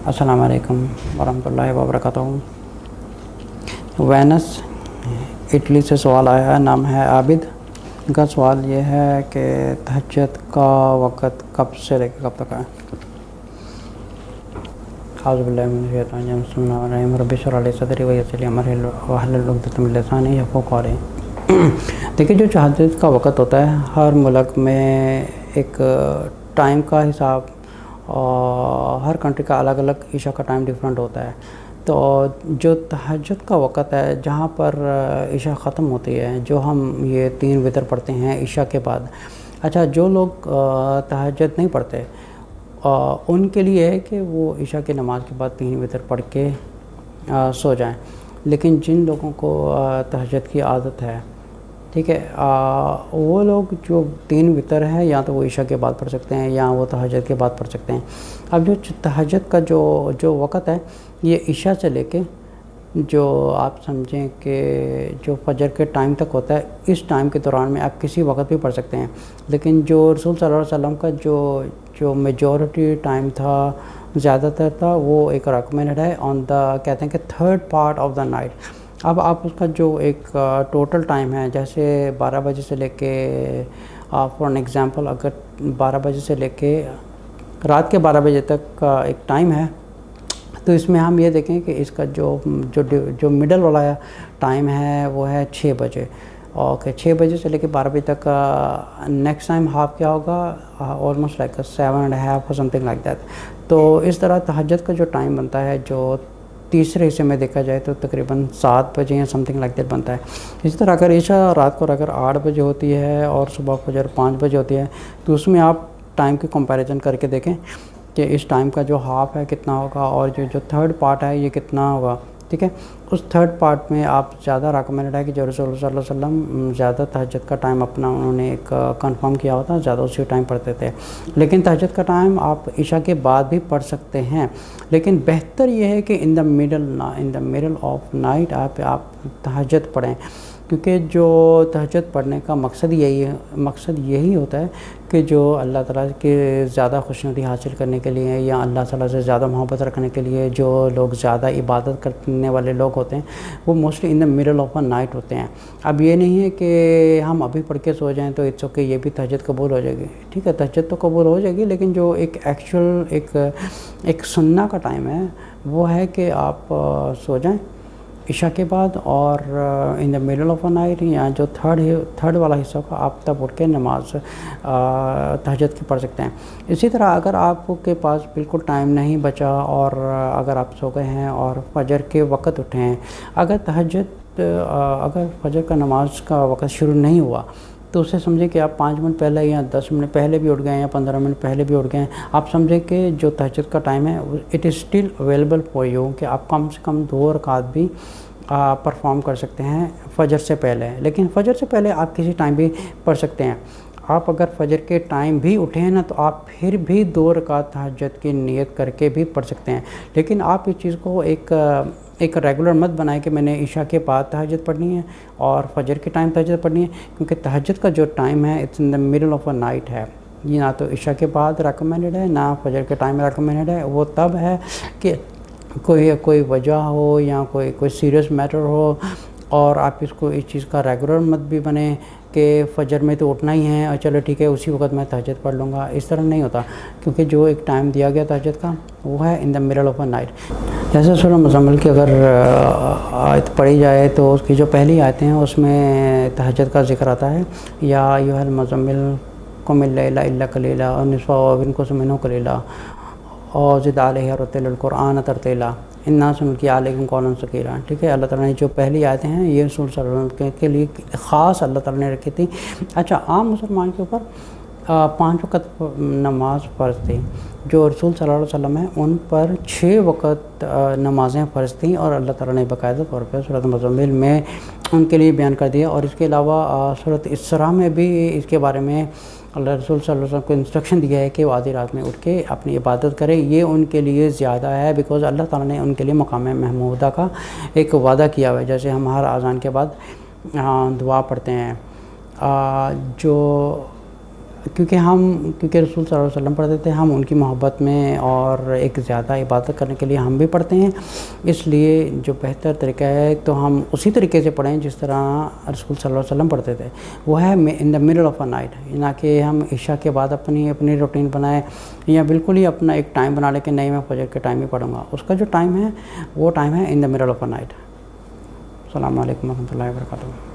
अस्सलाम वालेकुम वरहमतुल्लाहि वबरकातुहू। वेनस इटली से सवाल आया है, नाम है आबिद। इनका सवाल ये है कि तहज्जुद का वक़्त कब से लेकर कब तक है। आऊज़ुबिल्लाहि मिनश्शैतानिर्रजीम रब्बि इश्रह ली सदरी वयस्सिर ली अमरी वहलुल उक़दतम मिन लिसानी यफ़क़हू क़ौली। देखिए, जो तहज्जुद का वक़्त होता है, हर मुल्क में एक टाइम का हिसाब और हर कंट्री का अलग अलग ईशा का टाइम डिफरेंट होता है। तो जो तहज्जुद का वक़्त है, जहाँ पर ईशा ख़त्म होती है, जो हम ये 3 वितर पढ़ते हैं ईशा के बाद। अच्छा, जो लोग तहज्जुद नहीं पढ़ते उनके लिए है कि वो ईशा की नमाज़ के बाद 3 वितर पढ़ के सो जाएं। लेकिन जिन लोगों को तहज्जुद की आदत है, ठीक है, वो लोग जो 3 वितर है, या तो वो ईशा के बाद पढ़ सकते हैं या वो तहज्जुद के बाद पढ़ सकते हैं। अब जो तहज्जुद का जो वक़्त है, ये ईशा से लेके जो आप समझें कि जो फजर के टाइम तक होता है, इस टाइम के दौरान में आप किसी वक़्त भी पढ़ सकते हैं। लेकिन जो रसूल सल्लल्लाहु अलैहि वसल्लम का जो मेजॉरिटी टाइम था, ज़्यादातर था, वो एक रिकमेंडेड है ऑन द, कहते हैं कि 3rd part of the night. अब आप उसका जो एक टोटल टाइम है, जैसे 12 बजे से लेके फॉर एन एग्ज़ाम्पल, अगर 12 बजे से लेके रात के 12 बजे तक का एक टाइम है, तो इसमें हम ये देखें कि इसका जो मिडल वाला टाइम है वो है 6 बजे। ओके, 6 बजे से लेके 12 बजे तक का नेक्स्ट टाइम हाफ क्या होगा, ऑलमोस्ट लाइक 7.5 और समथिंग लाइक दैट। तो इस तरह तहज्जुद का जो टाइम बनता है, जो तीसरे हिस्से में देखा जाए तो तकरीबन 7 बजे या समथिंग लाइक दैट बनता है। इसी तरह अगर ईशा रात को अगर 8 बजे होती है और सुबह फजर 5 बजे होती है, तो उसमें आप टाइम की कंपैरिजन करके देखें कि इस टाइम का जो हाफ है कितना होगा और जो 3rd पार्ट है ये कितना होगा। ठीक है, उस 3rd पार्ट में आप ज़्यादा रिकमेंडेड है कि जो रसूल सल्लल्लाहु अलैहि वसल्लम ज़्यादा तहज्जुद का टाइम अपना उन्होंने एक कंफर्म किया होता, ज़्यादा उसी टाइम पढ़ते थे। लेकिन तहज्जुद का टाइम आप ईशा के बाद भी पढ़ सकते हैं, लेकिन बेहतर ये है कि in the middle of night आप तहज्जुद पढ़ें, क्योंकि जो तहज्जुद पढ़ने का मकसद यही होता है कि जो अल्लाह ताला के ज़्यादा खुशनुदी हासिल करने के लिए या अल्लाह ताला से ज़्यादा मोहब्बत रखने के लिए जो लोग ज़्यादा इबादत करने वाले लोग होते हैं, वो mostly in the middle of a night होते हैं। अब ये नहीं है कि हम अभी पढ़ के सो जाएं तो इट्स ओके, ये भी तहज्जुद कबूल हो जाएगी। ठीक है, तहज्जुद तो कबूल हो जाएगी, लेकिन जो एक एक्चुअल एक सुन्ना का टाइम है, वो है कि आप सो जाएँ ईशा के बाद, और in the middle of a night या जो थर्ड वाला हिस्सा का आप तब उठ के नमाज तहज्जुद की पढ़ सकते हैं। इसी तरह अगर आपके पास बिल्कुल टाइम नहीं बचा और अगर आप सो गए हैं और फजर के वक़्त उठे हैं, अगर फजर का नमाज का वक़्त शुरू नहीं हुआ, तो उससे समझें कि आप 5 मिनट पहले या 10 मिनट पहले भी उठ गए या 15 मिनट पहले भी उठ गए, आप समझें कि जो तहज्जुद का टाइम है it is still available for you, कि आप कम से कम 2 रकात भी परफॉर्म कर सकते हैं फजर से पहले। लेकिन फजर से पहले आप किसी टाइम भी पढ़ सकते हैं। आप अगर फजर के टाइम भी उठे हैं ना, तो आप फिर भी 2 रकात तहज्जुद की नियत करके भी पढ़ सकते हैं। लेकिन आप इस चीज़ को एक रेगुलर मत बनाएं कि मैंने ईशा के बाद तहज्जुद पढ़नी है और फजर के टाइम तहज्जुद पढ़नी है, क्योंकि तहज्जुद का जो टाइम है it's in the middle of a night है। ये ना तो ईशा के बाद रेकमेंडेड है, ना फजर के टाइम रेकमेंडेड है। वो तब है कि कोई वजह हो या कोई सीरियस मैटर हो, और आप इस चीज़ का रेगुलर मत भी बने कि फ़जर में तो उठना ही है और चलो ठीक है उसी वक्त मैं तहज्जुद पढ़ लूँगा। इस तरह नहीं होता, क्योंकि जो एक टाइम दिया गया तहज्जुद का, वो है in the middle of a night. जैसे सूरह मुज़म्मिल की अगर आयत पढ़ी जाए तो उसकी जो पहली आयतें हैं उसमें तहज्जुद का ज़िक्र आता है, या अय्युहल मुज़म्मिल कुमिल लैला इल्ला कलीला और निस्फ़हु इनकुम मिन्हु कलीला और ज़िद अलैहि वरत्तिलिल कुरआन तरतीला इन्ना सनुल्क़ी अलैका क़ौलन सक़ीला। ठीक है, अल्लाह ताला ने जो पहली आयतें हैं ये रसूल सल्लल्लाहु अलैहि वसल्लम के लिए ख़ास अल्लाह ताला ने रखी थी। अच्छा, आम मुसलमान के ऊपर 5 वक़्त नमाज फ़र्ज़ थी। जो रसूल सल्लल्लाहु अलैहि वसल्लम हैं उन पर 6 वक़्त नमाज़ें फ़र्ज़ थीं, और अल्लाह ताला ने बाकायदा तौर पर सूरत मुज़म्मिल में उनके लिए बयान कर दिया। और इसके अलावा सूरत इसरा में भी इसके बारे में अल्लाह रसूल सल्लल्लाहु अलैहि वसल्लम को इंस्ट्रक्शन दिया है कि वो आधी रात में उठ के अपनी इबादत करें। ये उनके लिए ज़्यादा है, बिकॉज़ अल्लाह ताला ने उनके लिए मकाम महमूदा का एक वादा किया हुआ है। जैसे हम हर अज़ान के बाद दुआ पढ़ते हैं, जो क्योंकि रसूल सल्लल्लाहु अलैहि वसल्लम पढ़ते थे, हम उनकी मोहब्बत में और एक ज़्यादा इबादत करने के लिए हम भी पढ़ते हैं। इसलिए जो बेहतर तरीका है तो हम उसी तरीके से पढ़ें जिस तरह रसूल सल्लल्लाहु अलैहि वसल्लम पढ़ते थे, वो है in the middle of a night, ना कि हम इशा के बाद अपनी रूटीन बनाए या बिल्कुल ही अपना एक टाइम बना लें कि नहीं मैं फजर के टाइम ही पढ़ूँगा। उसका जो टाइम है वो टाइम है in the middle of a night. अस्सलामु अलैकुम व रहमतुल्लाहि व बरकातुहू।